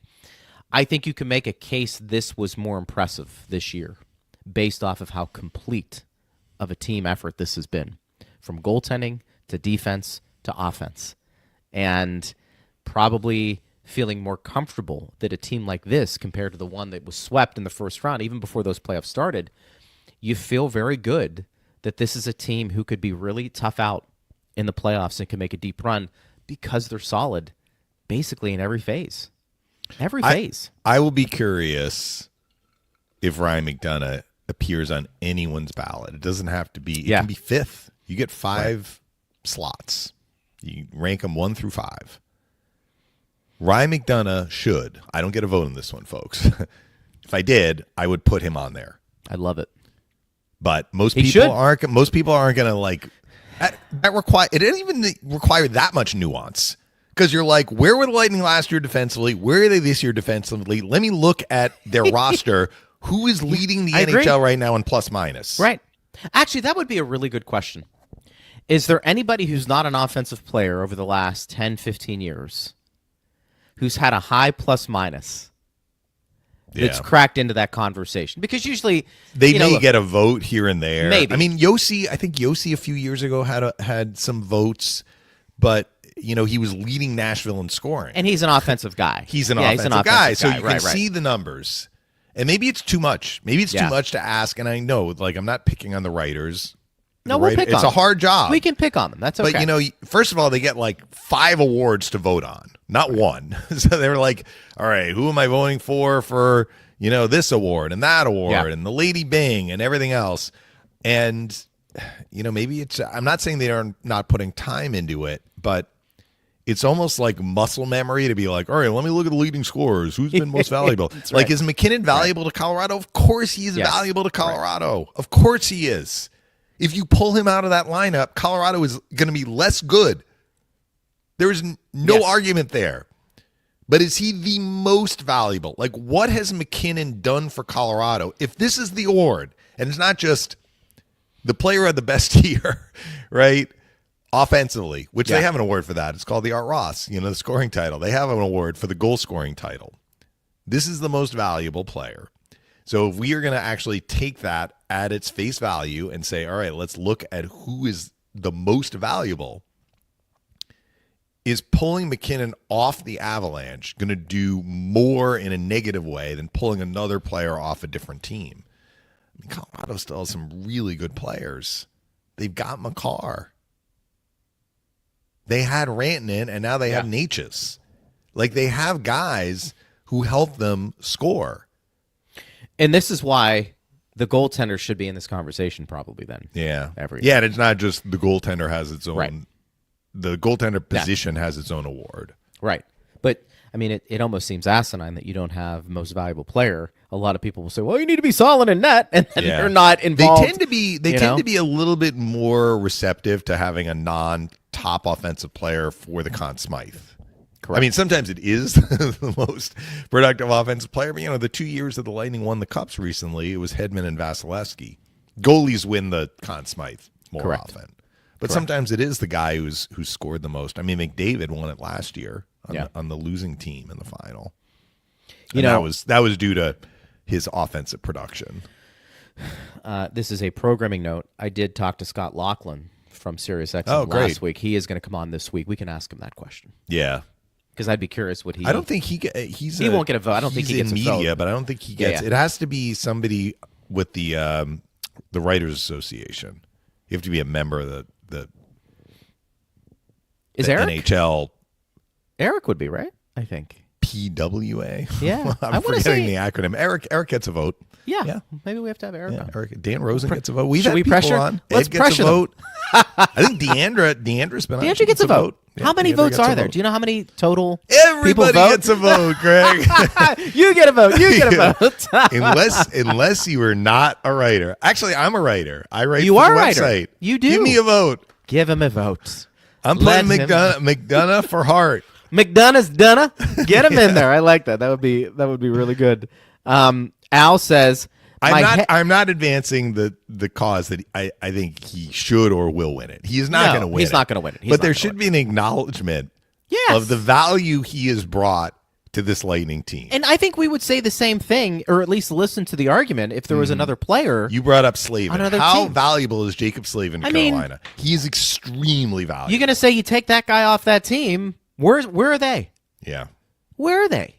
I think you can make a case this was more impressive this year based off of how complete of a team effort this has been, from goaltending to defense to offense. And probably feeling more comfortable that a team like this, compared to the one that was swept in the first round, even before those playoffs started, you feel very good that this is a team who could be really tough out in the playoffs and can make a deep run because they're solid basically in every phase. Every phase. I will be curious if Ryan McDonough appears on anyone's ballot. It doesn't have to be. It can be 5th. You get 5 slots. You rank them 1 through 5. Ryan McDonough should. I don't get a vote on this one, folks. If I did, I would put him on there. I love it. But most people aren't. Most people aren't going to like that. Require it doesn't even require that much nuance. Because you're like, where were the Lightning last year defensively? Where are they this year defensively? Let me look at their roster. Who is leading the NHL right now in plus minus? Right. Actually, that would be a really good question. Is there anybody who's not an offensive player over the last 10, 15 years who's had a high plus minus that's cracked into that conversation? Because usually they may get a vote here and there. Maybe. I mean, Yossi, I think Yossi a few years ago had some votes, but he was leading Nashville in scoring. And he's an offensive guy. He's an offensive guy. So you can see the numbers. And maybe it's too much. Maybe it's too much to ask. And I know, I'm not picking on the writers. No, we'll pick on them. It's a hard job. We can pick on them. That's okay. But, first of all, they get 5 awards to vote on, not 1. So they're like, all right, who am I voting for, this award and that award and the Lady Bing and everything else. And, maybe it's, I'm not saying they are not putting time into it, but it's almost like muscle memory to be like, all right, let me look at the leading scorers. Who's been most valuable? Right. Is McKinnon valuable to Colorado? Of course he is valuable to Colorado. Right. Of course he is. If you pull him out of that lineup, Colorado is going to be less good. There is no argument there. But is he the most valuable? What has McKinnon done for Colorado? If this is the award, and it's not just the player of the best year, right? Offensively, which they have an award for that. It's called the Art Ross, the scoring title. They have an award for the goal scoring title. This is the most valuable player. So if we are going to actually take that at its face value and say, all right, let's look at who is the most valuable, is pulling McKinnon off the Avalanche going to do more in a negative way than pulling another player off a different team? I mean, Colorado still has some really good players. They've got Makar. They had Rantanen, and now they have Natchez. They have guys who help them score. And this is why the goaltender should be in this conversation probably then. Yeah. Every year. And it's not just the goaltender has its own. Right. The goaltender position has its own award. Right. But, I mean, it almost seems asinine that you don't have most valuable player. A lot of people will say, well, you need to be solid in net, and then they're not involved. They tend to be a little bit more receptive to having a non-top offensive player for the Conn Smythe. Correct. I mean, sometimes it is the most productive offensive player, but the 2 years that the Lightning won the Cups recently, it was Hedman and Vasilevsky. Goalies win the Conn Smythe more often. But sometimes it is the guy who's scored the most. I mean, McDavid won it last year on the losing team in the final. And that was due to his offensive production. This is a programming note. I did talk to Scott Laughlin from SiriusXM last week. He is going to come on this week. We can ask him that question. Yeah. Because I'd be curious what he... I don't think he won't get a vote. I don't think he gets a vote. He's in media, but I don't think he gets... It has to be somebody with the Writers Association. You have to be a member of the Eric? NHL. Eric would be, right? I think. PWA? Yeah. I'm forgetting the acronym. Eric gets a vote. Yeah. Maybe we have to have Eric on. Eric. Dan Rosen gets a vote. We've Should had we people pressure? on. Let's Ed gets pressure a vote. I think Deandra's been on. Deandra gets a vote. Yeah, how many Deandra votes gets are a there? vote. Do you know how many total Everybody people vote? gets a vote, Greg. You get a vote. You get a vote. unless you are not a writer. Actually, I'm a writer. I write You for are the a writer. website. You do. Give me a vote. Give him a vote. I'm Let putting him- McDonough for Hart. McDonough's Dunna. Get him in there. I like that. That would be really good. Al says, I'm not advancing the cause that I think he should or will win it. He is not going to win he's it. not going to win it. He's But not there gonna should win be an acknowledgement Yes. of the value he has brought to this Lightning team. And I think we would say the same thing, or at least listen to the argument if there was another player. You brought up Slavin. Another How team. valuable is Jacob Slavin to Carolina? He is extremely valuable. You're going to say you take that guy off that team. Where are they? Yeah. Where are they?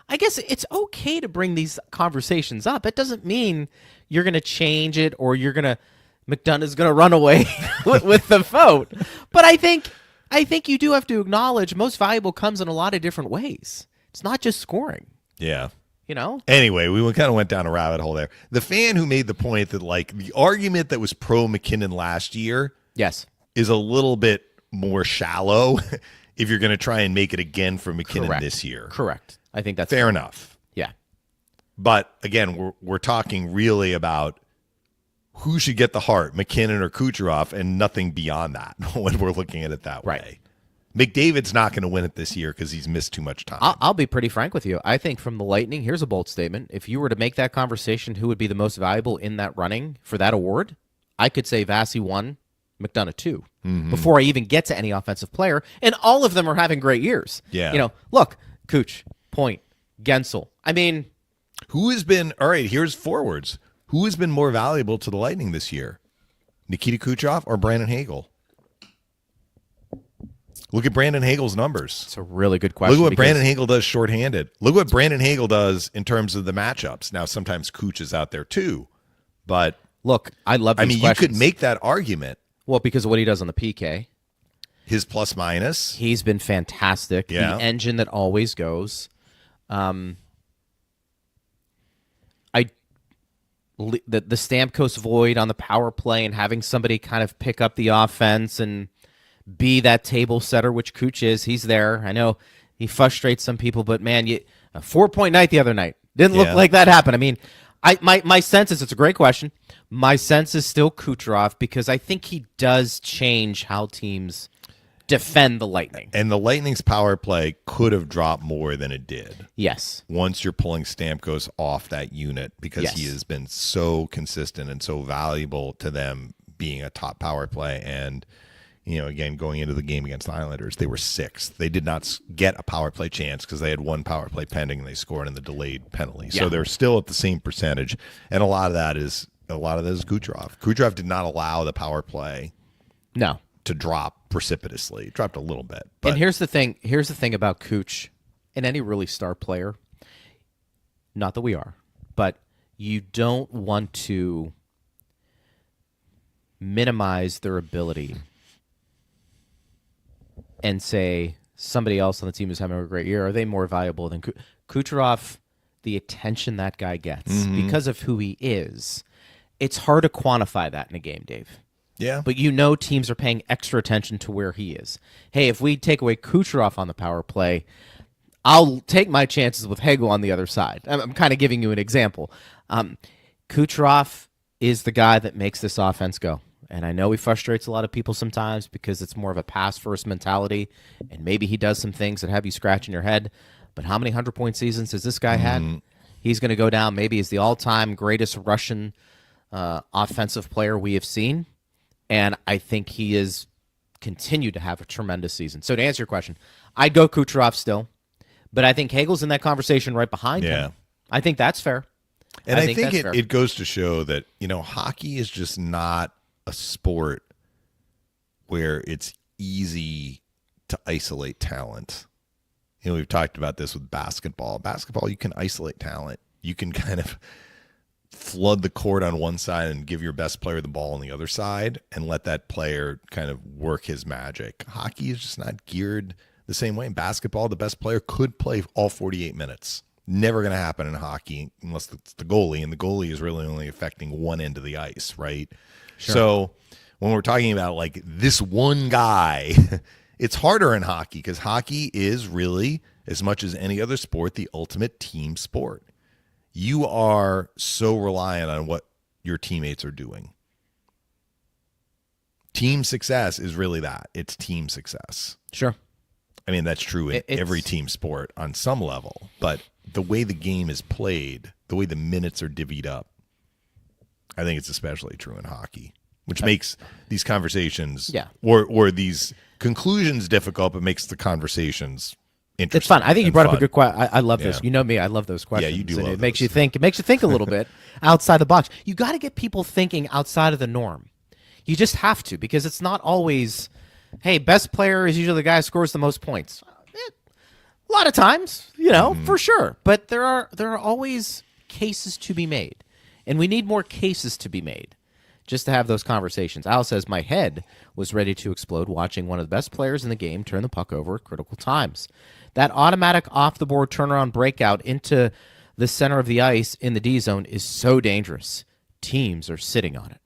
I guess it's okay to bring these conversations up. It doesn't mean you're going to change it or McDonough's going to run away with the vote. But I think you do have to acknowledge most valuable comes in a lot of different ways. It's not just scoring. Yeah. You know? Anyway, we kind of went down a rabbit hole there. The fan who made the point that the argument that was pro McKinnon last year Yes. is a little bit more shallow if you're going to try and make it again for McKinnon Correct. this year. Correct. I think that's Fair enough. Yeah. But again, we're talking really about who should get the Hart, McKinnon or Kucherov, and nothing beyond that when we're looking at it that way. Right. McDavid's not going to win it this year because he's missed too much time. I'll be pretty frank with you. I think from the Lightning, here's a bold statement. If you were to make that conversation, who would be the most valuable in that running for that award, I could say Vasi 1, McDonough 2, before I even get to any offensive player. And all of them are having great years. Yeah. Look, Kuch, Point, Gensel. I mean, Who has been, all right, here's forwards. Who has been more valuable to the Lightning this year? Nikita Kucherov or Brandon Hagel? Look at Brandon Hagel's numbers. it's a really good question. Look at what because- Brandon Hagel does shorthanded. Look what Brandon Hagel does in terms of the matchups. Now, sometimes Kuch is out there too, but Look, I love these I mean, questions. you could make that argument. Well, because of what he does on the PK. His plus minus. He's been fantastic. Yeah. The engine that always goes. The Stamkos void on the power play and having somebody kind of pick up the offense and be that table setter, which Kuch is. He's there. I know he frustrates some people, but man, a 4-point night the other night didn't look Yeah. like that happened. I mean, my sense is, it's a great question. My sense is still Kucherov because I think he does change how teams defend the Lightning. And the Lightning's power play could have dropped more than it did. Yes. Once you're pulling Stamkos off that unit because he Yes. has been so consistent and so valuable to them being a top power play. And, again, going into the game against the Islanders, they were sixth. They did not get a power play chance because they had one power play pending and they scored in the delayed penalty. Yeah. So they're still at the same percentage. And a lot of that is Kucherov. Kucherov did not allow the power play No. to drop precipitously. It dropped a little bit. But And here's the thing about Kuch and any really star player, not that we are, but you don't want to minimize their ability and say somebody else on the team is having a great year. Are they more valuable than Kucherov? The attention that guy gets because of who he is, it's hard to quantify that in a game, Dave. yeah. But teams are paying extra attention to where he is. Hey, if we take away Kucherov on the power play, I'll take my chances with Hagel on the other side. I'm kind of giving you an example. Kucherov is the guy that makes this offense go. And I know he frustrates a lot of people sometimes because it's more of a pass-first mentality, and maybe he does some things that have you scratching your head. But how many 100-point seasons has this guy had? He's going to go down maybe as the all-time greatest Russian offensive player we have seen. And I think he is continued to have a tremendous season. So to answer your question, I'd go Kucherov still, but I think Hagel's in that conversation right behind him. I think that's fair. And I think it goes to show that, hockey is just not a sport where it's easy to isolate talent. We've talked about this with basketball. Basketball, you can isolate talent. You can kind of flood the court on one side and give your best player the ball on the other side and let that player kind of work his magic. Hockey is just not geared the same way. In basketball, the best player could play all 48 minutes. Never going to happen in hockey unless it's the goalie, and the goalie is really only affecting one end of the ice, right? Sure. So when we're talking about like this one guy, it's harder in hockey because hockey is really, as much as any other sport, the ultimate team sport. You are so reliant on what your teammates are doing. Team success is really that. It's team success. Sure. I mean, that's true in every team sport on some level, but the way the game is played, the way the minutes are divvied up, I think it's especially true in hockey, which makes these conversations or these conclusions difficult, but makes the conversations interesting. It's fun. I think you brought up a good question. I love this. You know me. I love those questions. Yeah, you do. It makes you think. It makes you think a little bit outside the box. You got to get people thinking outside of the norm. You just have to, because it's not always, hey, best player is usually the guy who scores the most points. A lot of times, for sure. But there are always cases to be made, and we need more cases to be made just to have those conversations. Al says, my head was ready to explode watching one of the best players in the game turn the puck over at critical times. That automatic off-the-board turnaround breakout into the center of the ice in the D zone is so dangerous. Teams are sitting on it.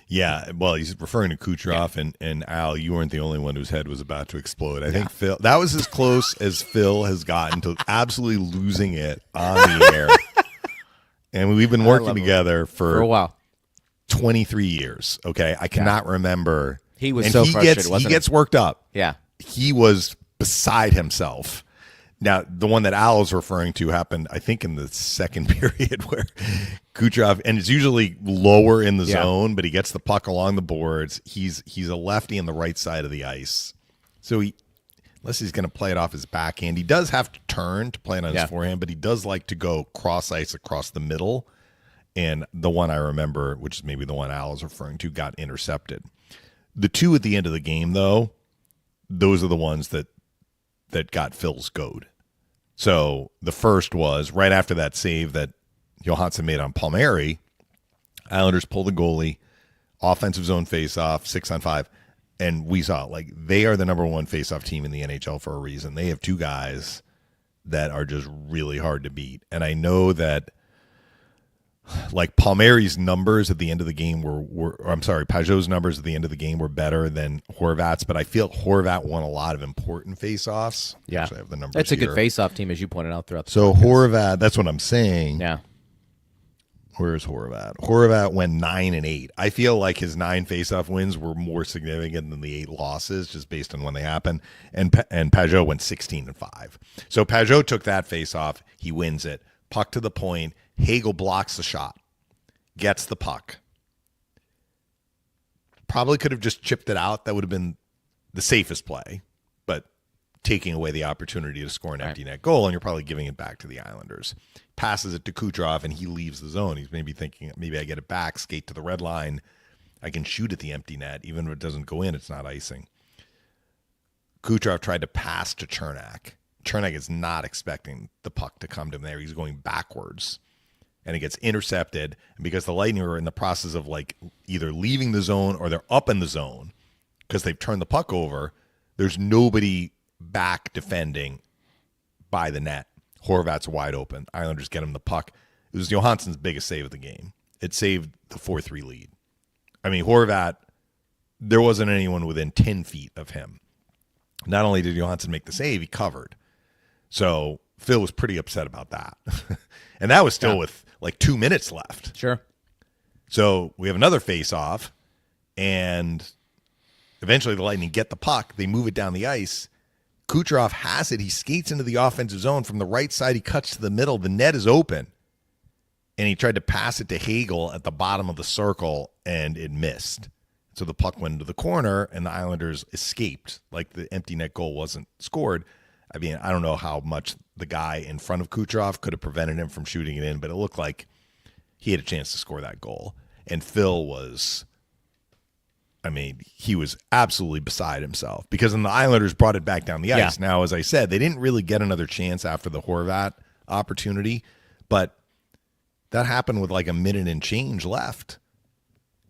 Yeah, well, he's referring to Kucherov, and Al, you weren't the only one whose head was about to explode. I think Phil, that was as close as Phil has gotten to absolutely losing it on the air. And we've been working together for a while. 23 years, okay? I cannot remember. He was so frustrated, He gets worked up. Yeah. He was beside himself. Now, the one that Al is referring to happened, I think, in the second period where Kucherov, and it's usually lower in the zone, but he gets the puck along the boards. He's a lefty on the right side of the ice. So unless he's going to play it off his backhand, he does have to turn to play it on his forehand, but he does like to go cross ice across the middle. And the one I remember, which is maybe the one Al is referring to, got intercepted. The two at the end of the game, though, those are the ones that got Phil's goad. So the first was right after that save that Johansson made on Palmieri. Islanders pull the goalie, offensive zone face-off, 6-on-5, and we saw like they are the number one face-off team in the NHL for a reason. They have two guys that are just really hard to beat, and I know that. Like Palmieri's numbers at the end of the game Pajot's numbers at the end of the game were better than Horvat's, but I feel Horvat won a lot of important face-offs. Yeah, actually, I have the numbers. That's a good face-off team, as you pointed out throughout. So Horvat, that's what I'm saying. Yeah. Where's Horvat? Horvat went 9-8. I feel like his 9 face-off wins were more significant than the 8 losses, just based on when they happened. And Pajot went 16-5. So Pajot took that face-off. He wins it. Puck to the point. Hagel blocks the shot, gets the puck. Probably could have just chipped it out. That would have been the safest play, but taking away the opportunity to score an empty net goal, and you're probably giving it back to the Islanders. Passes it to Kucherov, and he leaves the zone. He's maybe thinking, maybe I get it back, skate to the red line. I can shoot at the empty net. Even if it doesn't go in, it's not icing. Kucherov tried to pass to Chernak. Chernak is not expecting the puck to come to him there. He's going backwards. And it gets intercepted. And because the Lightning are in the process of like either leaving the zone or they're up in the zone because they've turned the puck over, there's nobody back defending by the net. Horvat's wide open. Islanders get him the puck. It was Johansson's biggest save of the game. It saved the 4-3 lead. I mean, Horvat, there wasn't anyone within 10 feet of him. Not only did Johansson make the save, he covered. So Phil was pretty upset about that. And that was still with like 2 minutes left. Sure. So we have another face-off, and eventually the Lightning get the puck. They move it down the ice. Kucherov has it. He skates into the offensive zone. From the right side, he cuts to the middle. The net is open. And he tried to pass it to Hagel at the bottom of the circle, and it missed. So the puck went into the corner, and the Islanders escaped. Like, the empty net goal wasn't scored. I mean, I don't know how much the guy in front of Kucherov could have prevented him from shooting it in, but it looked like he had a chance to score that goal. And Phil was, I mean, he was absolutely beside himself because then the Islanders brought it back down the ice. Now, as I said, they didn't really get another chance after the Horvat opportunity, but that happened with like a minute and change left.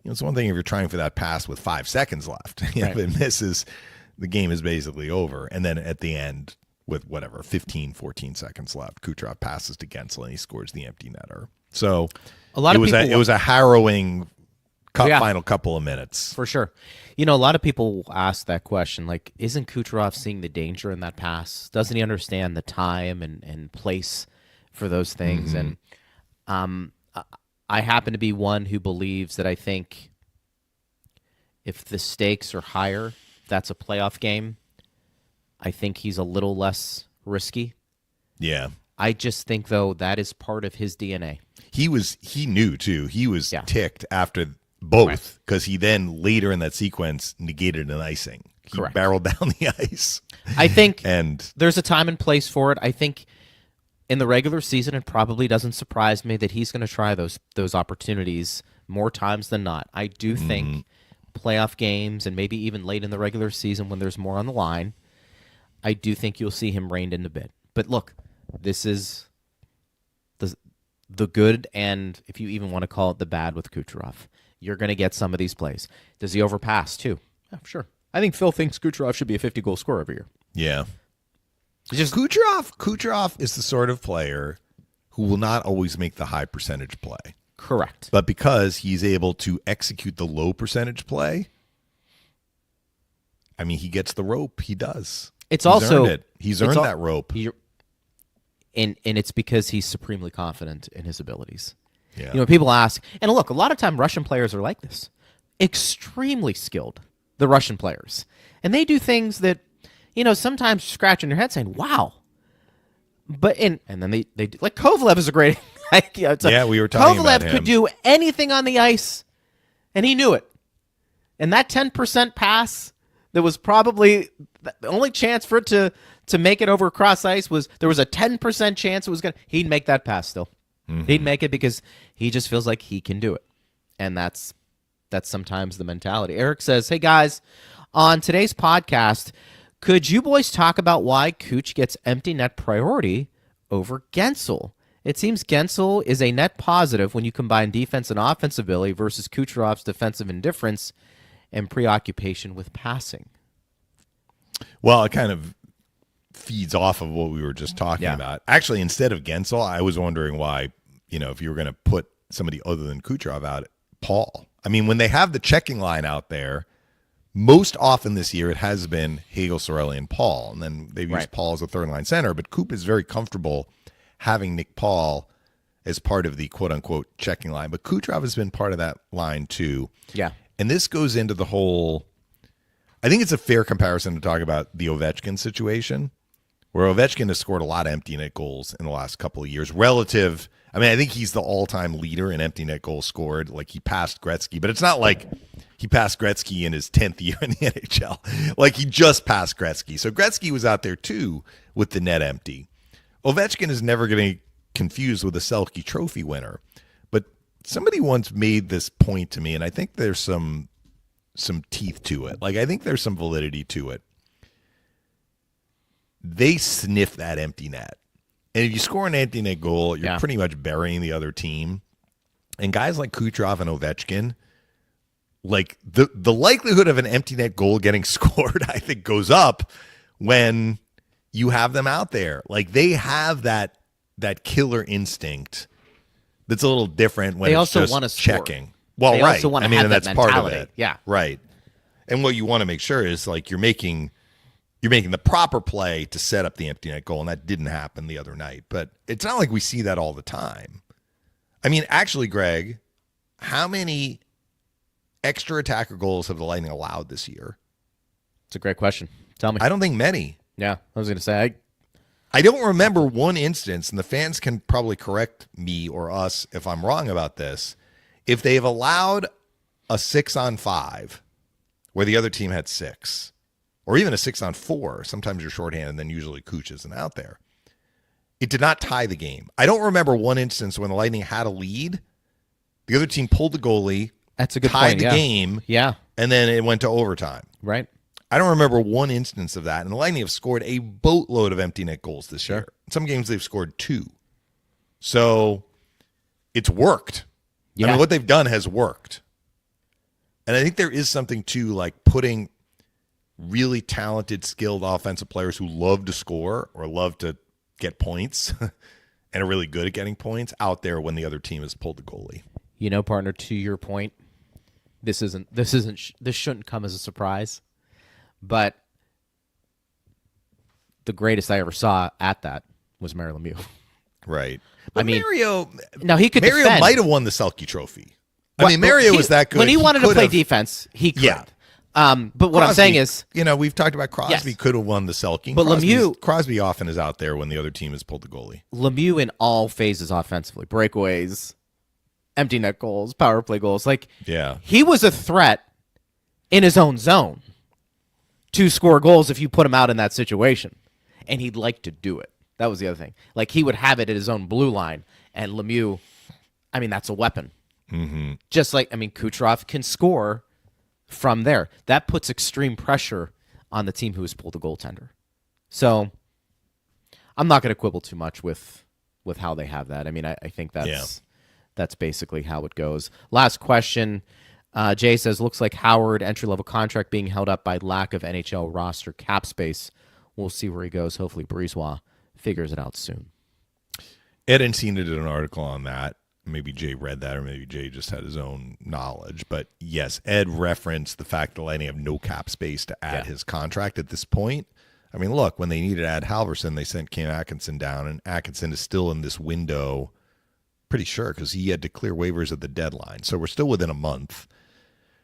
You know, it's one thing if you're trying for that pass with 5 seconds left. If it misses, the game is basically over. And then at the end, with 14 seconds left, Kucherov passes to Gensel and he scores the empty netter. So it was a harrowing final couple of minutes. For sure. You know, a lot of people ask that question, like, isn't Kucherov seeing the danger in that pass? Doesn't he understand the time and place for those things? And I happen to be one who believes that I think if the stakes are higher, that's a playoff game, I think he's a little less risky. Yeah. I just think, though, that is part of his DNA. He knew, too. He was ticked after both because he then later in that sequence negated an icing. He barreled down the ice. I think and there's a time and place for it. I think in the regular season, it probably doesn't surprise me that he's going to try those opportunities more times than not. I do think playoff games and maybe even late in the regular season when there's more on the line, I do think you'll see him reined in a bit. But look, this is the good and, if you even want to call it, the bad with Kucherov. You're going to get some of these plays. Does he overpass too? Yeah, sure. I think Phil thinks Kucherov should be a 50-goal scorer every year. Yeah. Kucherov is the sort of player who will not always make the high percentage play. Correct. But because he's able to execute the low percentage play, I mean, he gets the rope. He does. He's earned it. He's earned that rope. And it's because he's supremely confident in his abilities. Yeah. You know, people ask, and look, a lot of time Russian players are like this. Extremely skilled, the Russian players. And they do things that, you know, sometimes scratching your head saying, wow. But and then they do, like Kovalev is a great we were talking about him. Kovalev could do anything on the ice, and he knew it. And that 10% pass that was probably the only chance for it to make it over cross ice was there was a 10% chance it was he'd make that pass still. He'd make it because he just feels like he can do it. And that's sometimes the mentality. Eric says, hey guys, on today's podcast, could you boys talk about why Kuch gets empty net priority over Gensel? It seems Gensel is a net positive when you combine defense and offensive ability versus Kucherov's defensive indifference and preoccupation with passing. Well, it kind of feeds off of what we were just talking about. Actually, instead of Gensel, I was wondering why, you know, if you were going to put somebody other than Kucherov out, Paul. I mean, when they have the checking line out there, most often this year it has been Hagel, Sorelli, and Paul. And then they've used Paul as a third-line center. But Coop is very comfortable having Nick Paul as part of the quote-unquote checking line. But Kucherov has been part of that line too. Yeah. And this goes into the whole – I think it's a fair comparison to talk about the Ovechkin situation, where Ovechkin has scored a lot of empty net goals in the last couple of years relative – I mean, I think he's the all-time leader in empty net goals scored. Like, he passed Gretzky, but it's not like he passed Gretzky in his 10th year in the NHL. Like, he just passed Gretzky. So Gretzky was out there, too, with the net empty. Ovechkin is never going to get confused with a Selke Trophy winner. But somebody once made this point to me, and I think there's some teeth to it. Like, I think there's some validity to it. They sniff that empty net. And if you score an empty net goal, you're pretty much burying the other team. And guys like Kucherov and Ovechkin, like the likelihood of an empty net goal getting scored, I think, goes up when you have them out there. Like, they have that killer instinct that's a little different when they it's also just want to checking. Score. Well, they right. Also want to I mean, have and that that's part of mentality. it. Yeah. Right. And what you want to make sure is, like, you're making the proper play to set up the empty net goal, and that didn't happen the other night. But it's not like we see that all the time. I mean, actually, Greg, how many extra attacker goals have the Lightning allowed this year? It's a great question. Tell me. I don't think many. Yeah, I was going to say. I don't remember one instance, and the fans can probably correct me or us if I'm wrong about this. If they've allowed a 6-on-5 where the other team had 6, or even a 6-on-4. Sometimes you're shorthanded, and then usually Kuch isn't out there. It did not tie the game. I don't remember one instance when the Lightning had a lead. The other team pulled the goalie. That's a good tied point, the yeah. game. Yeah. And then it went to overtime. Right. I don't remember one instance of that. And the Lightning have scored a boatload of empty net goals this year. In some games they've scored 2. So it's worked. Yeah. I mean, what they've done has worked. And I think there is something to like putting really talented, skilled offensive players who love to score or love to get points and are really good at getting points out there when the other team has pulled the goalie. You know, partner, to your point, this shouldn't come as a surprise, but the greatest I ever saw at that was Mario Lemieux. Right. But I mean, Mario could defend. might have won the Selke Trophy. I mean, Mario was that good. When he wanted to could play have- defense, he could. Yeah. But what I'm saying is, we've talked about Crosby Yes. could have won the Selke. But Crosby often is out there when the other team has pulled the goalie. Lemieux in all phases offensively, breakaways, empty net goals, power play goals. Like, Yeah. he was a threat in his own zone to score goals if you put him out in that situation. And he'd like to do it. That was the other thing. Like, he would have it at his own blue line. And Lemieux, I mean, that's a weapon. Mm-hmm. Just like, I mean, Kucherov can score from there. That puts extreme pressure on the team who has pulled the goaltender. So I'm not going to quibble too much with how they have that. I mean, I think that's basically how it goes. Last question. Jay says, looks like Howard entry-level contract being held up by lack of NHL roster cap space. We'll see where he goes. Hopefully Brisebois figures it out soon. Ed Encina did an article on that. Maybe Jay read that, or maybe Jay just had his own knowledge. But yes, Ed referenced the fact the Lightning have no cap space to add his contract at this point. I mean, look, when they needed to add Halverson, they sent Cam Atkinson down, and Atkinson is still in this window, pretty sure, because he had to clear waivers at the deadline. So we're still within a month.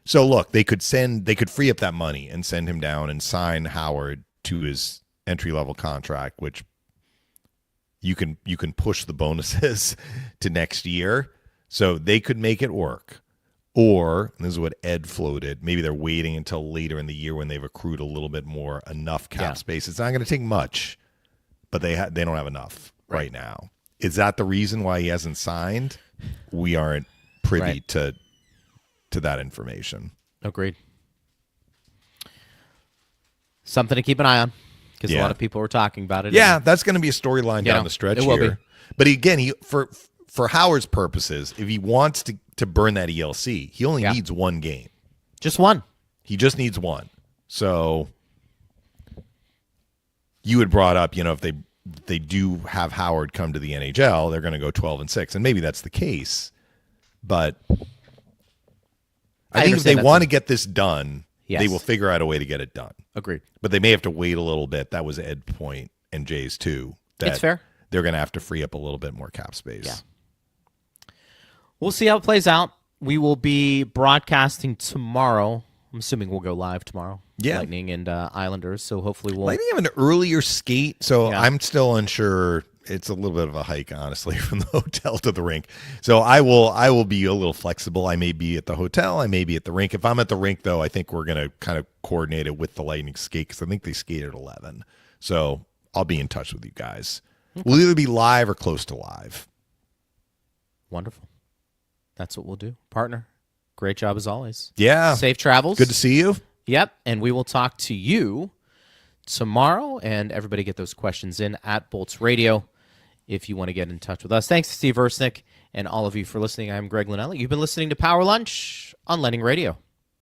So look, they could free up that money and send him down and sign Howard to his entry-level contract, which you can push the bonuses to next year. So they could make it work. Or, and this is what Ed floated, maybe they're waiting until later in the year when they've accrued a little bit more, enough cap space. It's not going to take much, but they don't have enough right now. Is that the reason why he hasn't signed? We aren't privy to that information. Agreed. Something to keep an eye on, because a lot of people were talking about it. Yeah, that's going to be a storyline down the stretch it will here. be. But again, for Howard's purposes, if he wants to burn that ELC, he only needs one game. Just one. He just needs one. So you had brought up, if they do have Howard come to the NHL, they're going to go 12-6, and maybe that's the case. But I think if they want to get this done, they will figure out a way to get it done. Agreed. But they may have to wait a little bit. That was Ed's point and Jay's too. It's fair. They're going to have to free up a little bit more cap space. Yeah. We'll see how it plays out. We will be broadcasting tomorrow. I'm assuming we'll go live tomorrow. Yeah. Lightning and Islanders. So hopefully we'll. Lightning have an earlier skate, so I'm still unsure. It's a little bit of a hike, honestly, from the hotel to the rink. So I will be a little flexible. I may be at the hotel. I may be at the rink. If I'm at the rink, though, I think we're going to kind of coordinate it with the Lightning skate, because I think they skate at 11. So I'll be in touch with you guys. Okay. We'll either be live or close to live. Wonderful. That's what we'll do. Partner, great job as always. Yeah. Safe travels. Good to see you. Yep. And we will talk to you tomorrow. And everybody get those questions in at Bolts Radio if you want to get in touch with us. Thanks to Steve Ersnick and all of you for listening. I'm Greg Linnelli. You've been listening to Power Lunch on Lightning Radio.